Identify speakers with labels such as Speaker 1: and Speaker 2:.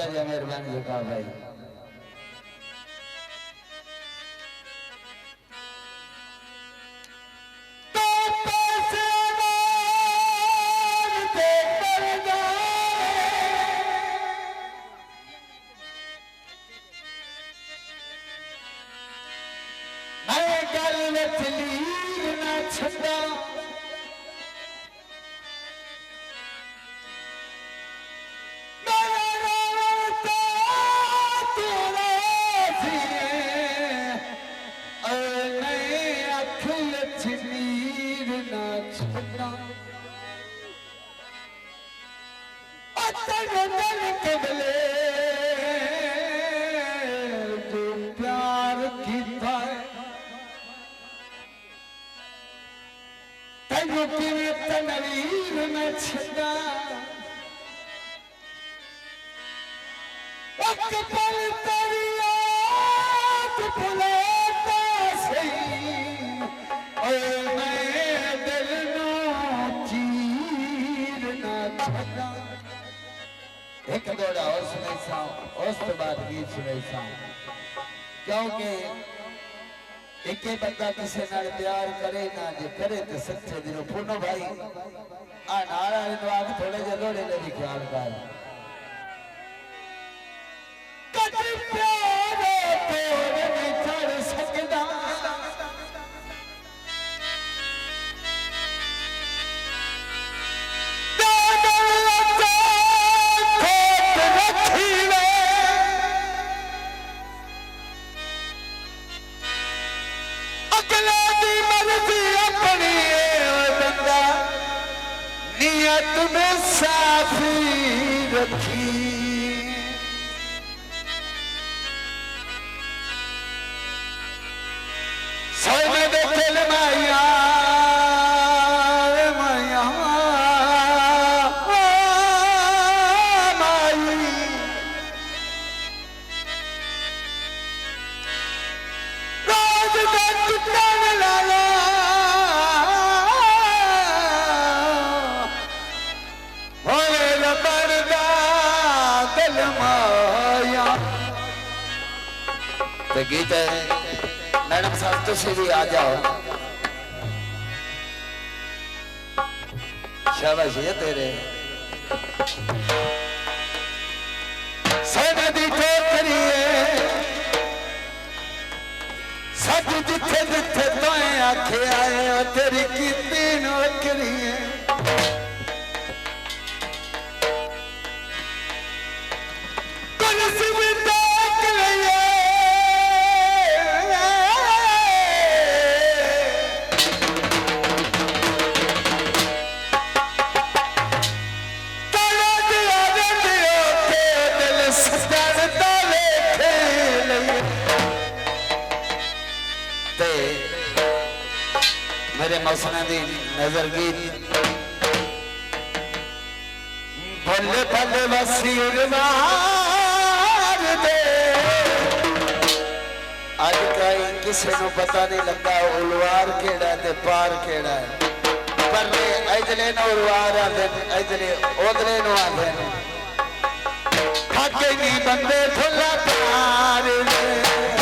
Speaker 1: छोटा जा मेहरबानी झुका भाई। एक दौड़ा और सुनाई उस बाद गीत सुनाई क्योंकि एक बंदा किसी नाल प्यार करे ना जे करे तो सच्चे दिलों पुनो भाई आ नारा आग थोड़े जे लोड़े ने भी ख्याल कर कद प्यार तोड़ नहीं चढ़ सकदा तुम्हें साफी रखी सोने दे दिल माया माया माई रोज टुकड़न लाला तो गीत है मैडम साहब तुसी भी आ जाओ शाबाश ये तेरे सोने दी ठोकरी सच जिथे जिथे तोए आखे आए तेरी कीती नौकरी मेरे मौसम दी नजर गीत भले भले वसीर मार दे अज कई किसी को पता नहीं लगा उलवार केड़ा ते पार केड़ा है पर इधले न उलवार आते इधले उधले नु आते थके नहीं बंदे भुला प्यार